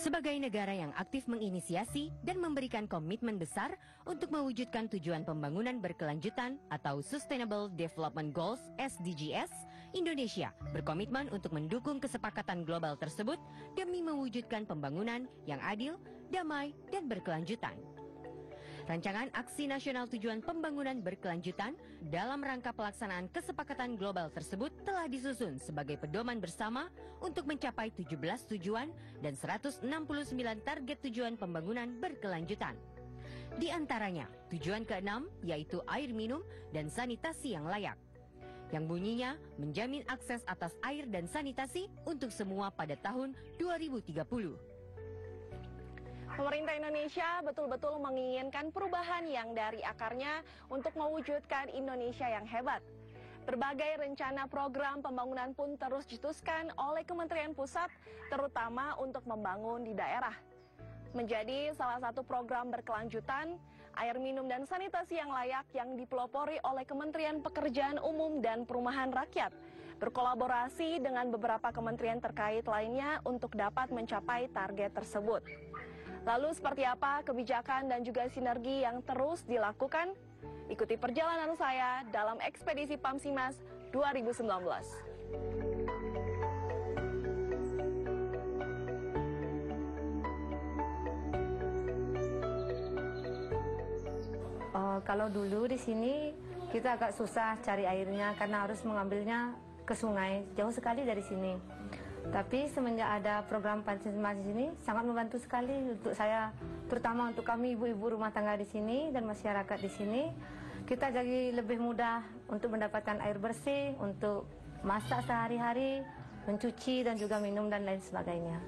Sebagai negara yang aktif menginisiasi dan memberikan komitmen besar untuk mewujudkan tujuan pembangunan berkelanjutan atau Sustainable Development Goals (SDGs), Indonesia berkomitmen untuk mendukung kesepakatan global tersebut demi mewujudkan pembangunan yang adil, damai, dan berkelanjutan. Rancangan Aksi Nasional Tujuan Pembangunan Berkelanjutan dalam rangka pelaksanaan kesepakatan global tersebut telah disusun sebagai pedoman bersama untuk mencapai 17 tujuan dan 169 target tujuan pembangunan berkelanjutan. Di antaranya, tujuan ke-6 yaitu air minum dan sanitasi yang layak, yang bunyinya menjamin akses atas air dan sanitasi untuk semua pada tahun 2030. Pemerintah Indonesia betul-betul menginginkan perubahan yang dari akarnya untuk mewujudkan Indonesia yang hebat. Berbagai rencana program pembangunan pun terus diteruskan oleh Kementerian Pusat, terutama untuk membangun di daerah. Menjadi salah satu program berkelanjutan, air minum dan sanitasi yang layak yang dipelopori oleh Kementerian Pekerjaan Umum dan Perumahan Rakyat, berkolaborasi dengan beberapa kementerian terkait lainnya untuk dapat mencapai target tersebut. Lalu seperti apa kebijakan dan juga sinergi yang terus dilakukan? Ikuti perjalanan saya dalam Ekspedisi Pamsimas 2019. Kalau dulu di sini kita agak susah cari airnya karena harus mengambilnya ke sungai, jauh sekali dari sini. Tapi semenjak ada program Pamsimas di sini sangat membantu sekali untuk saya, terutama untuk kami ibu-ibu rumah tangga di sini dan masyarakat di sini. Kita jadi lebih mudah untuk mendapatkan air bersih, untuk masak sehari-hari, mencuci dan juga minum dan lain sebagainya.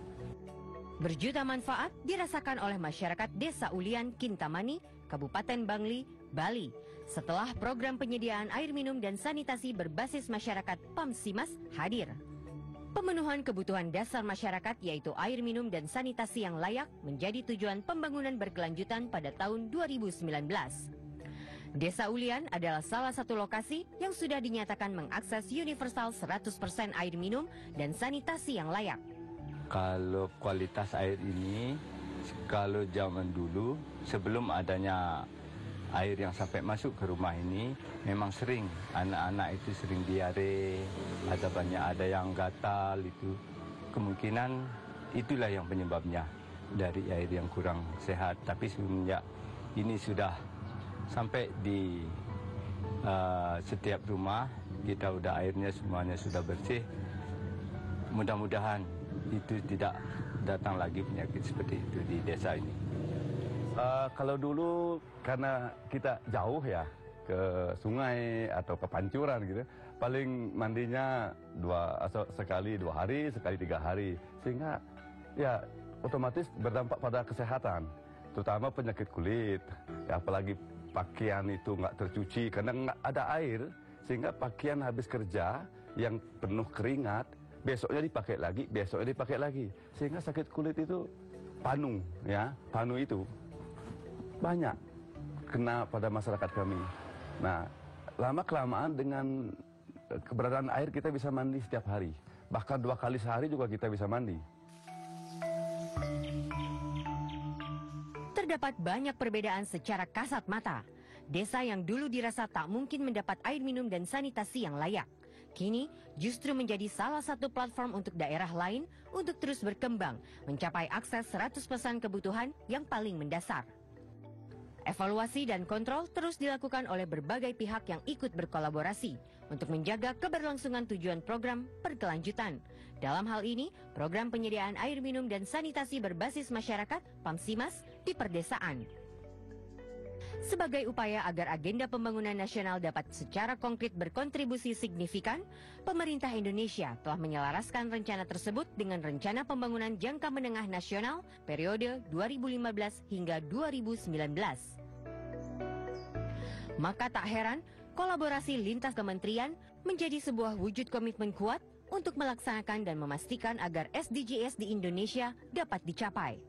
Berjuta manfaat dirasakan oleh masyarakat Desa Ulian, Kintamani, Kabupaten Bangli, Bali, setelah program penyediaan air minum dan sanitasi berbasis masyarakat Pamsimas hadir. Pemenuhan kebutuhan dasar masyarakat yaitu air minum dan sanitasi yang layak menjadi tujuan pembangunan berkelanjutan pada tahun 2019. Desa Ulian adalah salah satu lokasi yang sudah dinyatakan mengakses universal 100% air minum dan sanitasi yang layak. Kalau kualitas air ini, kalau zaman dulu sebelum adanya air yang sampai masuk ke rumah ini, memang sering anak-anak itu sering diare, ada yang gatal itu. Kemungkinan itulah yang penyebabnya dari air yang kurang sehat. Tapi semenjak ini sudah sampai di setiap rumah, kita udah airnya semuanya sudah bersih. Mudah-mudahan itu tidak datang lagi penyakit seperti itu di desa ini. Kalau dulu karena kita jauh ya ke sungai atau ke pancuran gitu, paling mandinya sekali 2 hari, sekali 3 hari, sehingga ya otomatis berdampak pada kesehatan, terutama penyakit kulit. Ya, apalagi pakaian itu nggak tercuci karena nggak ada air, sehingga pakaian habis kerja yang penuh keringat, besoknya dipakai lagi, sehingga sakit kulit itu panu itu banyak kena pada masyarakat kami. Nah, lama-kelamaan dengan keberadaan air kita bisa mandi setiap hari. Bahkan 2 kali sehari juga kita bisa mandi. Terdapat banyak perbedaan secara kasat mata. Desa yang dulu dirasa tak mungkin mendapat air minum dan sanitasi yang layak, kini justru menjadi salah satu platform untuk daerah lain untuk terus berkembang, mencapai akses 100% kebutuhan yang paling mendasar. Evaluasi dan kontrol terus dilakukan oleh berbagai pihak yang ikut berkolaborasi untuk menjaga keberlangsungan tujuan program berkelanjutan. Dalam hal ini, program penyediaan air minum dan sanitasi berbasis masyarakat (PAMSIMAS) di perdesaan. Sebagai upaya agar agenda pembangunan nasional dapat secara konkret berkontribusi signifikan, pemerintah Indonesia telah menyelaraskan rencana tersebut dengan Rencana Pembangunan Jangka Menengah Nasional periode 2015 hingga 2019. Maka tak heran, kolaborasi lintas kementerian menjadi sebuah wujud komitmen kuat untuk melaksanakan dan memastikan agar SDGs di Indonesia dapat dicapai.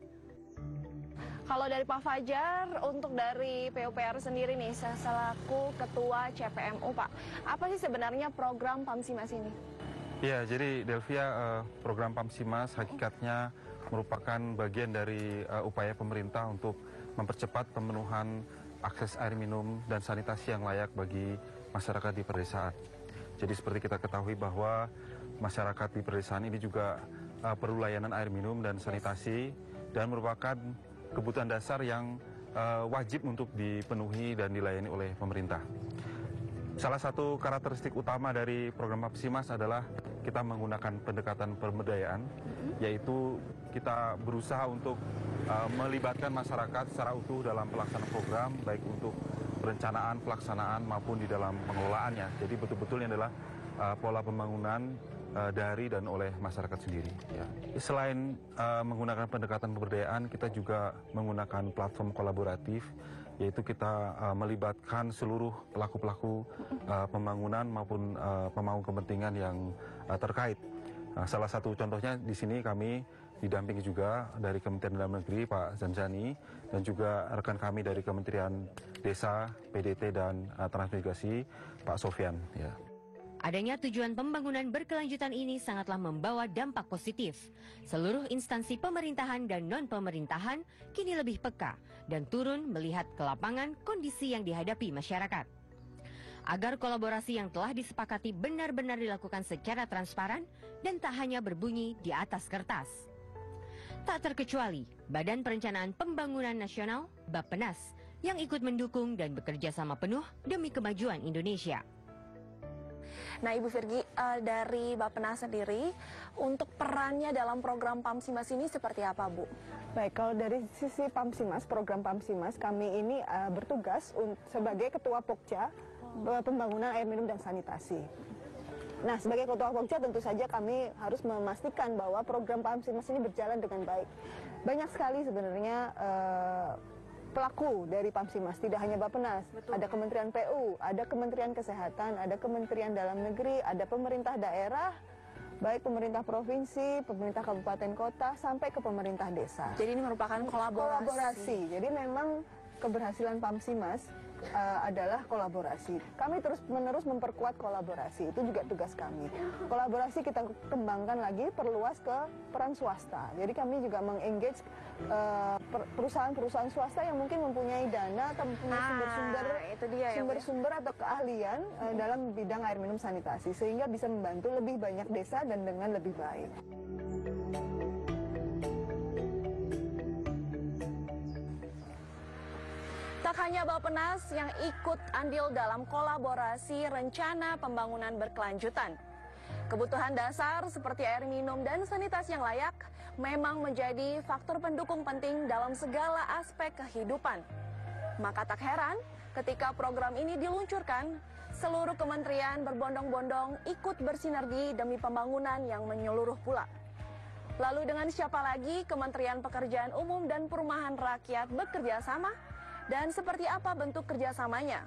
Kalau dari Pak Fajar, untuk dari PUPR sendiri nih, selaku Ketua CPMU, Pak, apa sih sebenarnya program PAMSIMAS ini? Ya, jadi Delvia, program PAMSIMAS hakikatnya merupakan bagian dari upaya pemerintah untuk mempercepat pemenuhan akses air minum dan sanitasi yang layak bagi masyarakat di pedesaan. Jadi seperti kita ketahui bahwa masyarakat di pedesaan ini juga perlu layanan air minum dan sanitasi dan merupakan kebutuhan dasar yang wajib untuk dipenuhi dan dilayani oleh pemerintah. Salah satu karakteristik utama dari program PAMSIMAS adalah kita menggunakan pendekatan pemberdayaan, yaitu kita berusaha untuk melibatkan masyarakat secara utuh dalam pelaksanaan program, baik untuk perencanaan, pelaksanaan maupun di dalam pengelolaannya. Jadi betul-betul ini adalah pola pembangunan dari dan oleh masyarakat sendiri. Ya. Selain menggunakan pendekatan pemberdayaan, kita juga menggunakan platform kolaboratif, yaitu kita melibatkan seluruh pelaku-pelaku pembangunan maupun pemangku kepentingan yang terkait. Salah satu contohnya di sini kami didampingi juga dari Kementerian Dalam Negeri Pak Zanjani dan juga rekan kami dari Kementerian Desa, PDT dan Transmigrasi Pak Sofyan. Ya. Adanya tujuan pembangunan berkelanjutan ini sangatlah membawa dampak positif. Seluruh instansi pemerintahan dan non-pemerintahan kini lebih peka dan turun melihat ke lapangan kondisi yang dihadapi masyarakat. Agar kolaborasi yang telah disepakati benar-benar dilakukan secara transparan dan tak hanya berbunyi di atas kertas. Tak terkecuali Badan Perencanaan Pembangunan Nasional (Bappenas) yang ikut mendukung dan bekerja sama penuh demi kemajuan Indonesia. Nah, Ibu Virgi, dari Bappenas sendiri, untuk perannya dalam program PAMSIMAS ini seperti apa, Bu? Baik, kalau dari sisi PAMSIMAS, program PAMSIMAS, kami ini bertugas sebagai Ketua Pokja Pembangunan Air Minum dan Sanitasi. Nah, sebagai Ketua Pokja tentu saja kami harus memastikan bahwa program PAMSIMAS ini berjalan dengan baik. Banyak sekali sebenarnya pelaku dari PAMSIMAS, tidak hanya Bappenas, ada Kementerian PU, ada Kementerian Kesehatan, ada Kementerian Dalam Negeri, ada pemerintah daerah, baik pemerintah provinsi, pemerintah kabupaten kota, sampai ke pemerintah desa. Jadi ini merupakan kolaborasi. Jadi memang keberhasilan PAMSIMAS adalah kolaborasi. Kami terus-menerus memperkuat kolaborasi, itu juga tugas kami. Kolaborasi kita kembangkan lagi, perluas ke peran swasta. Jadi kami juga mengengage perusahaan-perusahaan swasta yang mungkin mempunyai dana atau mempunyai sumber-sumber atau keahlian dalam bidang air minum sanitasi, sehingga bisa membantu lebih banyak desa dan dengan lebih baik. Tak hanya Bappenas yang ikut andil dalam kolaborasi rencana pembangunan berkelanjutan. Kebutuhan dasar seperti air minum dan sanitasi yang layak memang menjadi faktor pendukung penting dalam segala aspek kehidupan. Maka tak heran ketika program ini diluncurkan, seluruh kementerian berbondong-bondong ikut bersinergi demi pembangunan yang menyeluruh pula. Lalu dengan siapa lagi Kementerian Pekerjaan Umum dan Perumahan Rakyat bekerja sama? Dan seperti apa bentuk kerjasamanya?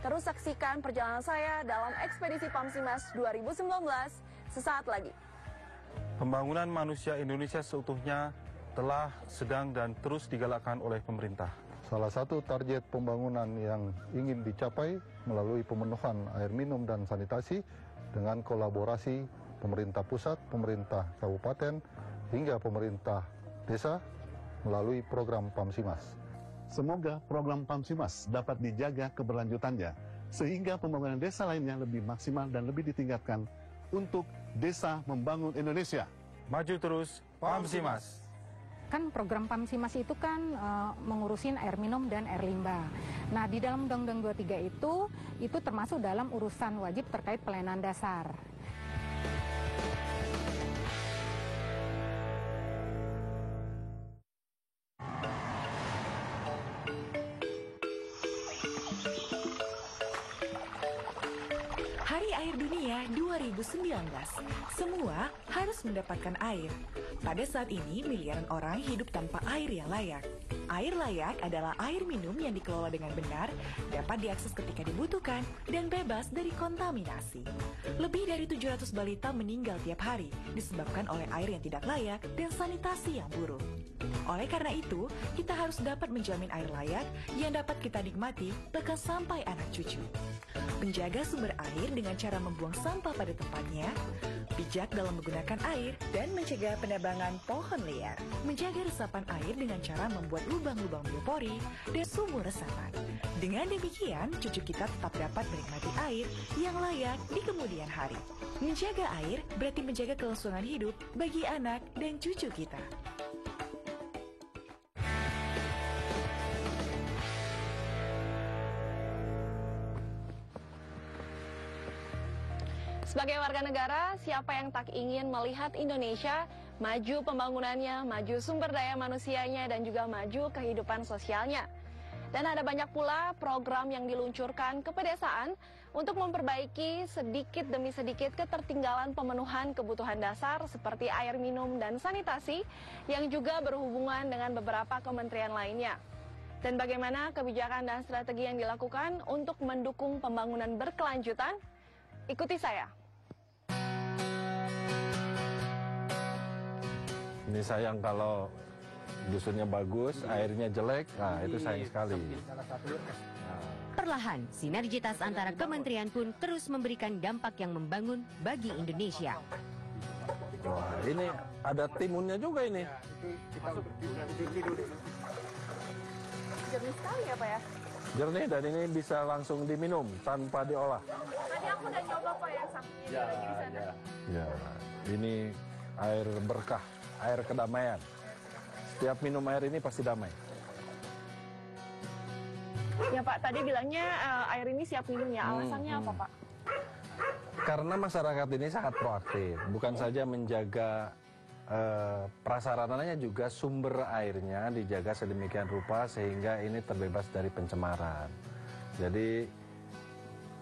Terus saksikan perjalanan saya dalam Ekspedisi PAMSIMAS 2019 sesaat lagi. Pembangunan manusia Indonesia seutuhnya telah, sedang, dan terus digalakkan oleh pemerintah. Salah satu target pembangunan yang ingin dicapai melalui pemenuhan air minum dan sanitasi dengan kolaborasi pemerintah pusat, pemerintah kabupaten, hingga pemerintah desa melalui program PAMSIMAS. Semoga program PAMSIMAS dapat dijaga keberlanjutannya, sehingga pembangunan desa lainnya lebih maksimal dan lebih ditingkatkan untuk desa membangun Indonesia. Maju terus, PAMSIMAS! kan program Pamsimas itu kan mengurusin air minum dan air limbah. Nah, di dalam Undang-Undang 23 itu termasuk dalam urusan wajib terkait pelayanan dasar. Hari Air Dunia 2019, semua harus mendapatkan air. Pada saat ini, miliaran orang hidup tanpa air yang layak. Air layak adalah air minum yang dikelola dengan benar, dapat diakses ketika dibutuhkan, dan bebas dari kontaminasi. Lebih dari 700 balita meninggal tiap hari disebabkan oleh air yang tidak layak dan sanitasi yang buruk. Oleh karena itu, kita harus dapat menjamin air layak yang dapat kita nikmati bahkan sampai anak cucu. Menjaga sumber air dengan cara membuang sampah pada tempatnya, bijak dalam menggunakan air, dan mencegah penebangan pohon liar. Menjaga resapan air dengan cara membuat lubang-lubang biopori dan sumur resapan. Dengan demikian, cucu kita tetap dapat menikmati air yang layak di kemudian hari. Menjaga air berarti menjaga kelangsungan hidup bagi anak dan cucu kita. Sebagai warga negara, siapa yang tak ingin melihat Indonesia maju pembangunannya, maju sumber daya manusianya, dan juga maju kehidupan sosialnya. Dan ada banyak pula program yang diluncurkan ke pedesaan untuk memperbaiki sedikit demi sedikit ketertinggalan pemenuhan kebutuhan dasar seperti air minum dan sanitasi yang juga berhubungan dengan beberapa kementerian lainnya. Dan bagaimana kebijakan dan strategi yang dilakukan untuk mendukung pembangunan berkelanjutan? Ikuti saya. Ini sayang kalau dusunnya bagus, airnya jelek, nah itu sayang sekali. Perlahan, sinergitas antara kementerian pun terus memberikan dampak yang membangun bagi Indonesia. Wah, ini ada timunnya juga ini. Jernih sekali ya Pak ya? Jernih dan ini bisa langsung diminum tanpa diolah. Tadi aku udah nyoba Pak yang satunya lagi di sana. Ya, ini air berkah, air kedamaian. Setiap minum air ini pasti damai. Ya Pak, tadi bilangnya air ini siap minum ya. Alasannya apa Pak? Karena masyarakat ini sangat proaktif, bukan saja menjaga prasarananya, juga sumber airnya dijaga sedemikian rupa sehingga ini terbebas dari pencemaran. Jadi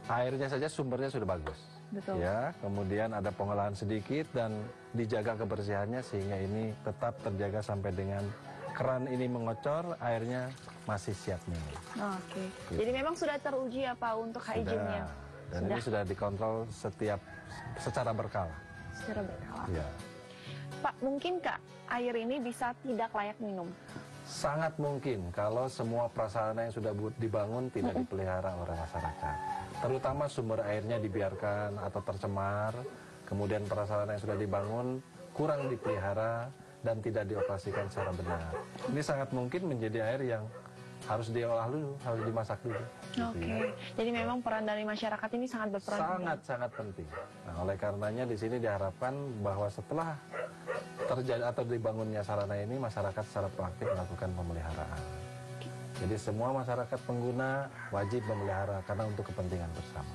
airnya saja sumbernya sudah bagus. Betul. Ya, kemudian ada pengolahan sedikit dan dijaga kebersihannya sehingga ini tetap terjaga sampai dengan keran ini mengocor, airnya masih siap minum. Oke. Jadi memang sudah teruji ya Pak untuk hygiene-nya. Dan ini sudah dikontrol secara berkala. Secara berkala. Ya. Pak, mungkin Kak air ini bisa tidak layak minum? Sangat mungkin kalau semua prasarana yang sudah dibangun tidak dipelihara oleh masyarakat. Terutama sumber airnya dibiarkan atau tercemar, kemudian prasarana yang sudah dibangun kurang dipelihara dan tidak dioperasikan secara benar. Ini sangat mungkin menjadi air yang harus diolah dulu, harus dimasak dulu. Oke. Jadi memang peran dari masyarakat ini sangat berperan. Sangat penting. Nah, oleh karenanya di sini diharapkan bahwa setelah terjadi atau dibangunnya sarana ini, masyarakat secara proaktif melakukan pemeliharaan. Jadi semua masyarakat pengguna wajib memelihara karena untuk kepentingan bersama.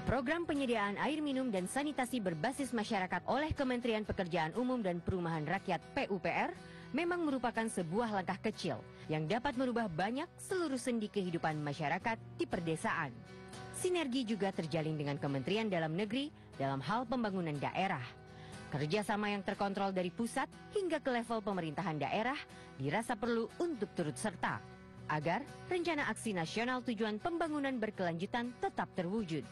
Program penyediaan air minum dan sanitasi berbasis masyarakat oleh Kementerian Pekerjaan Umum dan Perumahan Rakyat PUPR memang merupakan sebuah langkah kecil yang dapat merubah banyak seluruh sendi kehidupan masyarakat di perdesaan. Sinergi juga terjalin dengan Kementerian Dalam Negeri dalam hal pembangunan daerah. Kerjasama yang terkontrol dari pusat hingga ke level pemerintahan daerah dirasa perlu untuk turut serta agar rencana aksi nasional tujuan pembangunan berkelanjutan tetap terwujud.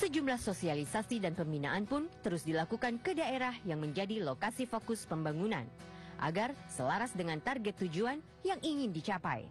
Sejumlah sosialisasi dan pembinaan pun terus dilakukan ke daerah yang menjadi lokasi fokus pembangunan agar selaras dengan target tujuan yang ingin dicapai.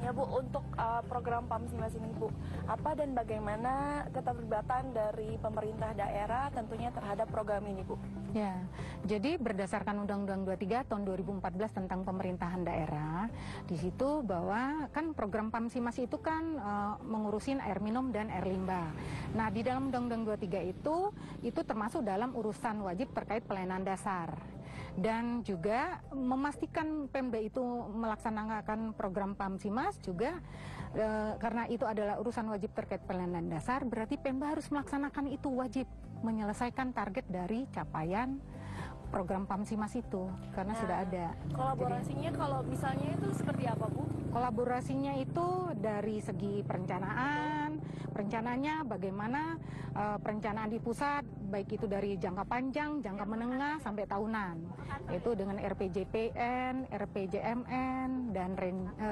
Ya Bu, untuk program Pamsimas ini Bu, apa dan bagaimana keterlibatan dari pemerintah daerah tentunya terhadap program ini Bu? Ya, Jadi berdasarkan Undang-Undang 23 tahun 2014 tentang pemerintahan daerah, di situ bahwa kan program Pamsimas itu kan mengurusin air minum dan air limbah. Nah, di dalam Undang-Undang 23 itu termasuk dalam urusan wajib terkait pelayanan dasar. Dan juga memastikan Pemda itu melaksanakan program Pamsimas juga karena itu adalah urusan wajib terkait pelayanan dasar, berarti Pemda harus melaksanakan itu, wajib menyelesaikan target dari capaian program Pamsimas itu karena sudah ada. Kolaborasinya kalau misalnya itu seperti apa, Bu? Kolaborasinya itu dari segi perencanaannya bagaimana perencanaan di pusat, baik itu dari jangka panjang, jangka menengah sampai tahunan. Itu dengan RPJPN, RPJMN dan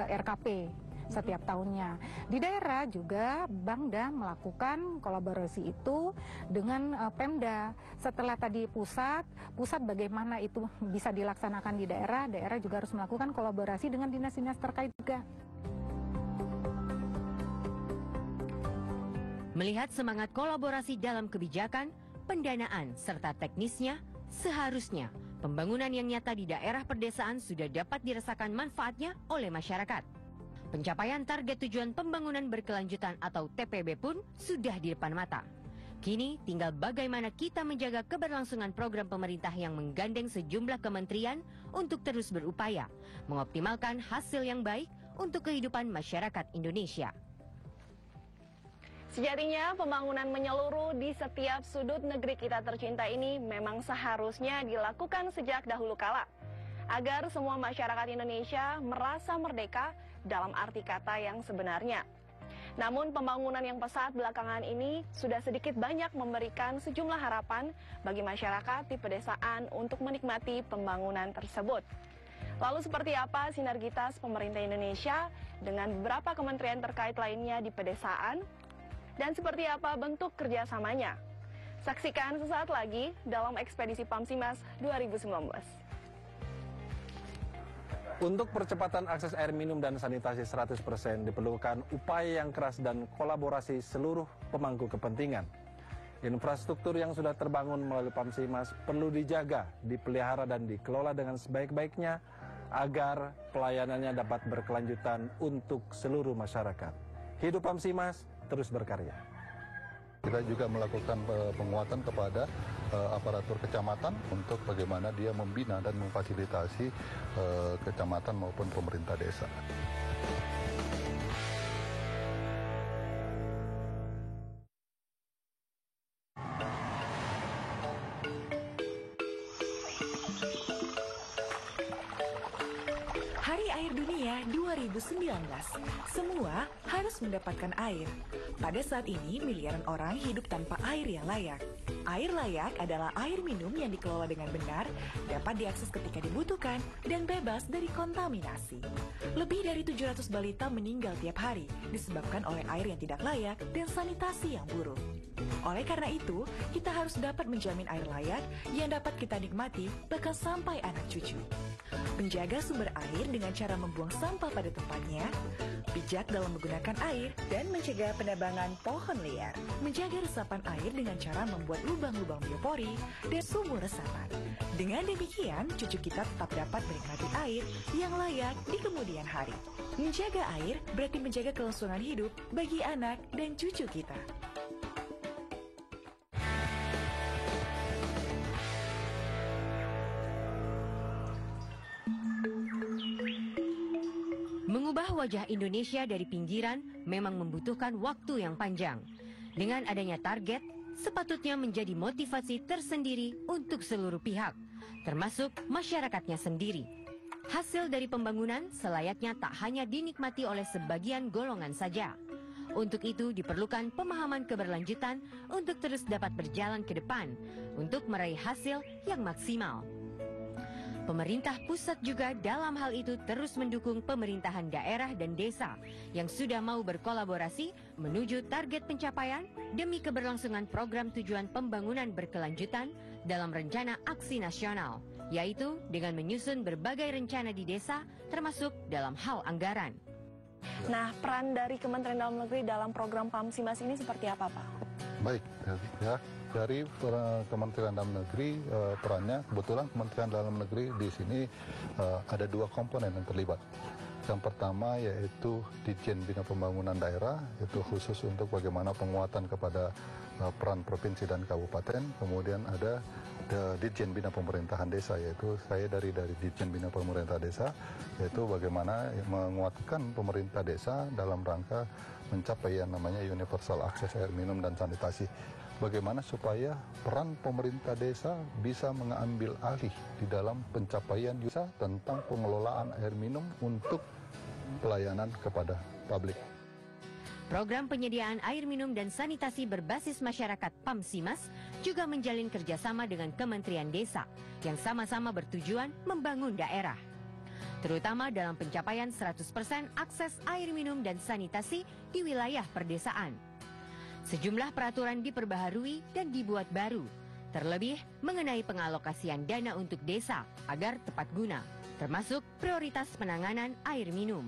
RKP setiap tahunnya. Di daerah juga Bangda melakukan kolaborasi itu dengan Pemda. Setelah tadi pusat bagaimana itu bisa dilaksanakan di daerah juga harus melakukan kolaborasi dengan dinas-dinas terkait juga. Melihat semangat kolaborasi dalam kebijakan, pendanaan, serta teknisnya, seharusnya pembangunan yang nyata di daerah perdesaan sudah dapat dirasakan manfaatnya oleh masyarakat. Pencapaian target tujuan pembangunan berkelanjutan atau TPB pun sudah di depan mata. Kini tinggal bagaimana kita menjaga keberlangsungan program pemerintah yang menggandeng sejumlah kementerian untuk terus berupaya mengoptimalkan hasil yang baik untuk kehidupan masyarakat Indonesia. Sejatinya pembangunan menyeluruh di setiap sudut negeri kita tercinta ini memang seharusnya dilakukan sejak dahulu kala, agar semua masyarakat Indonesia merasa merdeka dalam arti kata yang sebenarnya. Namun pembangunan yang pesat belakangan ini sudah sedikit banyak memberikan sejumlah harapan bagi masyarakat di pedesaan untuk menikmati pembangunan tersebut. Lalu seperti apa sinergitas pemerintah Indonesia dengan beberapa kementerian terkait lainnya di pedesaan? Dan seperti apa bentuk kerjasamanya? Saksikan sesaat lagi dalam Ekspedisi Pamsimas 2019. Untuk percepatan akses air minum dan sanitasi 100% diperlukan upaya yang keras dan kolaborasi seluruh pemangku kepentingan. Infrastruktur yang sudah terbangun melalui Pamsimas perlu dijaga, dipelihara dan dikelola dengan sebaik-baiknya agar pelayanannya dapat berkelanjutan untuk seluruh masyarakat. Hidup Pamsimas terus berkarya. Kita juga melakukan penguatan kepada aparatur kecamatan untuk bagaimana dia membina dan memfasilitasi kecamatan maupun pemerintah desa. Hari Air Dunia 2019. Semua harus mendapatkan air. Pada saat ini, miliaran orang hidup tanpa air yang layak. Air layak adalah air minum yang dikelola dengan benar, dapat diakses ketika dibutuhkan, dan bebas dari kontaminasi. Lebih dari 700 balita meninggal tiap hari disebabkan oleh air yang tidak layak dan sanitasi yang buruk. Oleh karena itu, kita harus dapat menjamin air layak yang dapat kita nikmati bahkan sampai anak cucu. Menjaga sumber air dengan cara membuang sampah pada tempatnya, bijak dalam menggunakan air, dan mencegah penebangan pohon liar. Menjaga resapan air dengan cara membuat lubang-lubang biopori dan sumur resapan. Dengan demikian, cucu kita tetap dapat menikmati air yang layak di kemudian hari. Menjaga air berarti menjaga kelangsungan hidup bagi anak dan cucu kita. Mengubah wajah Indonesia dari pinggiran memang membutuhkan waktu yang panjang. Dengan adanya target, sepatutnya menjadi motivasi tersendiri untuk seluruh pihak, termasuk masyarakatnya sendiri. Hasil dari pembangunan selayaknya tak hanya dinikmati oleh sebagian golongan saja. Untuk itu diperlukan pemahaman keberlanjutan untuk terus dapat berjalan ke depan, untuk meraih hasil yang maksimal. Pemerintah pusat juga dalam hal itu terus mendukung pemerintahan daerah dan desa yang sudah mau berkolaborasi menuju target pencapaian demi keberlangsungan program tujuan pembangunan berkelanjutan dalam rencana aksi nasional, yaitu dengan menyusun berbagai rencana di desa termasuk dalam hal anggaran. Nah, peran dari Kementerian Dalam Negeri dalam program Pamsimas ini seperti apa, Pak? Baik, ya. dari Kementerian Dalam Negeri, perannya kebetulan Kementerian Dalam Negeri di sini ada dua komponen yang terlibat. Yang pertama yaitu Ditjen Bina Pembangunan Daerah, itu khusus untuk bagaimana penguatan kepada peran provinsi dan kabupaten. Kemudian ada Ditjen Bina Pemerintahan Desa, yaitu saya dari Ditjen Bina Pemerintah Desa, yaitu bagaimana menguatkan pemerintah desa dalam rangka mencapai yang namanya universal akses air minum dan sanitasi. Bagaimana supaya peran pemerintah desa bisa mengambil alih di dalam pencapaian desa tentang pengelolaan air minum untuk pelayanan kepada publik. Program penyediaan air minum dan sanitasi berbasis masyarakat PAMSIMAS juga menjalin kerjasama dengan Kementerian Desa yang sama-sama bertujuan membangun daerah. Terutama dalam pencapaian 100% akses air minum dan sanitasi di wilayah perdesaan. Sejumlah peraturan diperbaharui dan dibuat baru, terlebih mengenai pengalokasian dana untuk desa agar tepat guna, termasuk prioritas penanganan air minum.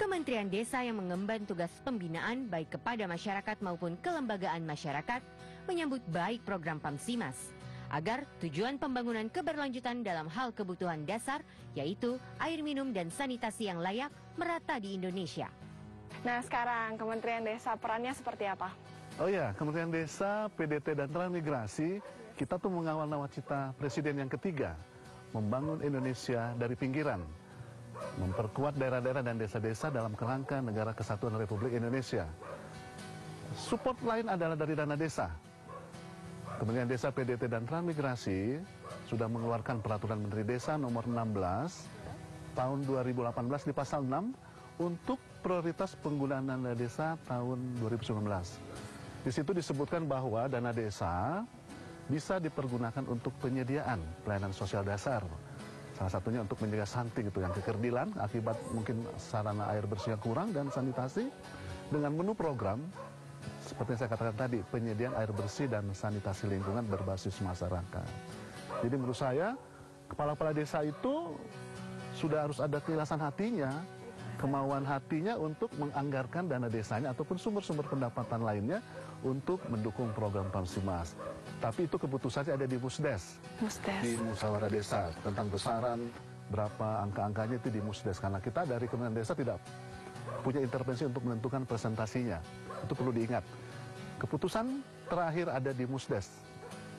Kementerian Desa yang mengemban tugas pembinaan baik kepada masyarakat maupun kelembagaan masyarakat menyambut baik program PAMSIMAS agar tujuan pembangunan keberlanjutan dalam hal kebutuhan dasar, yaitu air minum dan sanitasi yang layak, merata di Indonesia. Nah sekarang Kementerian Desa perannya seperti apa? Oh ya, Kementerian Desa, PDT dan Transmigrasi, kita tuh mengawal nawacita Presiden yang ketiga, membangun Indonesia dari pinggiran, memperkuat daerah-daerah dan desa-desa dalam kerangka Negara Kesatuan Republik Indonesia. Support lain adalah dari dana desa. Kementerian Desa, PDT dan Transmigrasi sudah mengeluarkan Peraturan Menteri Desa nomor 16 tahun 2018 di pasal 6 untuk prioritas penggunaan dana desa tahun 2019. Di situ disebutkan bahwa dana desa bisa dipergunakan untuk penyediaan pelayanan sosial dasar. Salah satunya untuk mencegah stunting, itu yang kekerdilan akibat mungkin sarana air bersih yang kurang dan sanitasi, dengan menu program seperti yang saya katakan tadi, penyediaan air bersih dan sanitasi lingkungan berbasis masyarakat. Jadi menurut saya, kepala-kepala desa itu sudah harus ada keikhlasan hatinya, kemauan hatinya untuk menganggarkan dana desanya ataupun sumber-sumber pendapatan lainnya untuk mendukung program PAMSIMAS. Tapi itu keputusannya ada di Musdes, di Musyawarah Desa, tentang besaran berapa angka-angkanya itu di Musdes. Karena kita dari Kementerian Desa tidak punya intervensi untuk menentukan presentasinya. Itu perlu diingat. Keputusan terakhir ada di Musdes.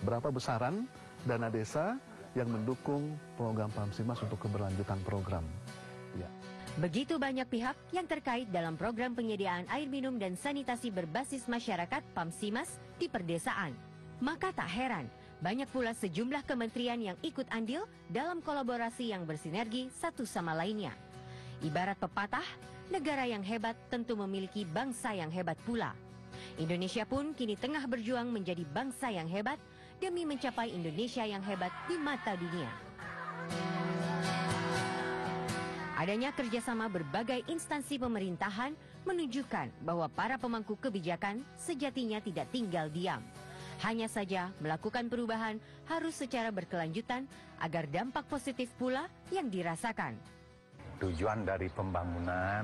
Berapa besaran dana desa yang mendukung program PAMSIMAS untuk keberlanjutan program. Ya. Begitu banyak pihak yang terkait dalam program penyediaan air minum dan sanitasi berbasis masyarakat PAMSIMAS di perdesaan. Maka tak heran, banyak pula sejumlah kementerian yang ikut andil dalam kolaborasi yang bersinergi satu sama lainnya. Ibarat pepatah, negara yang hebat tentu memiliki bangsa yang hebat pula. Indonesia pun kini tengah berjuang menjadi bangsa yang hebat demi mencapai Indonesia yang hebat di mata dunia. Adanya kerjasama berbagai instansi pemerintahan menunjukkan bahwa para pemangku kebijakan sejatinya tidak tinggal diam. Hanya saja melakukan perubahan harus secara berkelanjutan agar dampak positif pula yang dirasakan. Tujuan dari pembangunan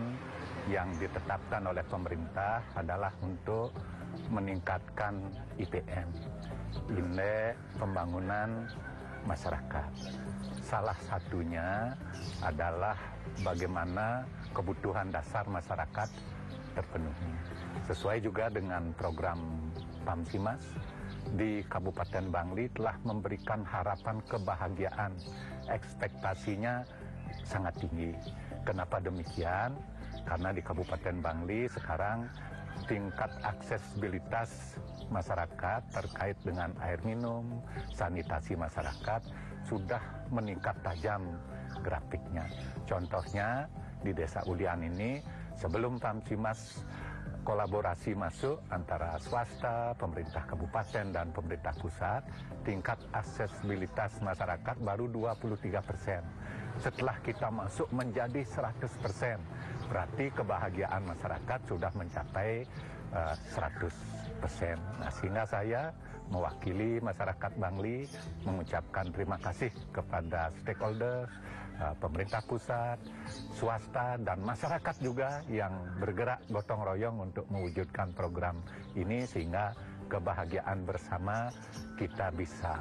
yang ditetapkan oleh pemerintah adalah untuk meningkatkan IPM, Indeks Pembangunan Masyarakat. Salah satunya adalah bagaimana kebutuhan dasar masyarakat terpenuhi. Sesuai juga dengan program PAMSIMAS, di Kabupaten Bangli telah memberikan harapan kebahagiaan. Ekspektasinya sangat tinggi. Kenapa demikian? Karena di Kabupaten Bangli sekarang tingkat aksesibilitas masyarakat terkait dengan air minum, sanitasi masyarakat sudah meningkat tajam grafiknya. Contohnya di Desa Ulian ini sebelum PAMSIMAS kolaborasi masuk antara swasta, pemerintah kabupaten dan pemerintah pusat, tingkat aksesibilitas masyarakat baru 23%. Setelah kita masuk menjadi 100%, berarti kebahagiaan masyarakat sudah mencapai 100%. Nah, sehingga saya mewakili masyarakat Bangli mengucapkan terima kasih kepada stakeholder, pemerintah pusat, swasta, dan masyarakat juga yang bergerak gotong royong untuk mewujudkan program ini, sehingga kebahagiaan bersama kita bisa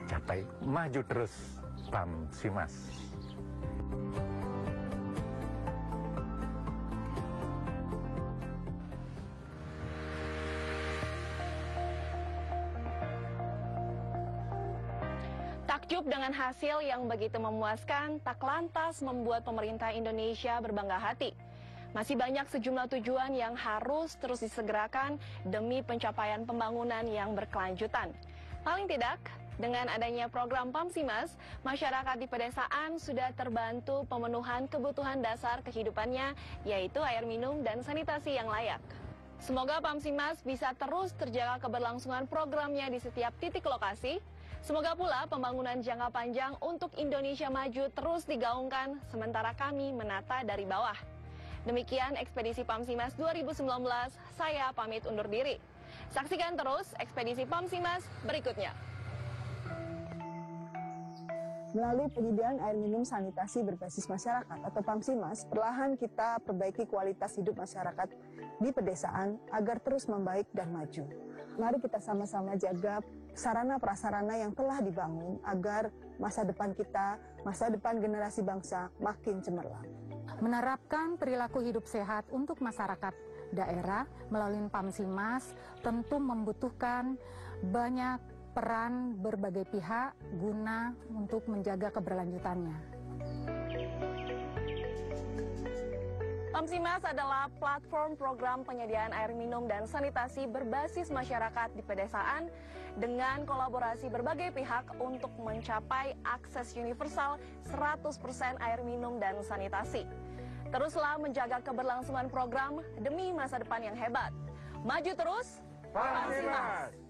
capai. Maju terus Pamsimas. Takjub dengan hasil yang begitu memuaskan tak lantas membuat pemerintah Indonesia berbangga hati. Masih banyak sejumlah tujuan yang harus terus disegerakan demi pencapaian pembangunan yang berkelanjutan. Paling tidak, dengan adanya program Pamsimas, masyarakat di pedesaan sudah terbantu pemenuhan kebutuhan dasar kehidupannya, yaitu air minum dan sanitasi yang layak. Semoga Pamsimas bisa terus terjaga keberlangsungan programnya di setiap titik lokasi. Semoga pula pembangunan jangka panjang untuk Indonesia maju terus digaungkan, sementara kami menata dari bawah. Demikian Ekspedisi Pamsimas 2019, saya pamit undur diri. Saksikan terus Ekspedisi Pamsimas berikutnya. Melalui penyediaan air minum sanitasi berbasis masyarakat atau Pamsimas, perlahan kita perbaiki kualitas hidup masyarakat di pedesaan agar terus membaik dan maju. Mari kita sama-sama jaga sarana prasarana yang telah dibangun agar masa depan kita, masa depan generasi bangsa makin cemerlang. Menerapkan perilaku hidup sehat untuk masyarakat daerah melalui Pamsimas tentu membutuhkan banyak peran berbagai pihak guna untuk menjaga keberlanjutannya. Pamsimas adalah platform program penyediaan air minum dan sanitasi berbasis masyarakat di pedesaan dengan kolaborasi berbagai pihak untuk mencapai akses universal 100% air minum dan sanitasi. Teruslah menjaga keberlangsungan program demi masa depan yang hebat. Maju terus, Pamsimas!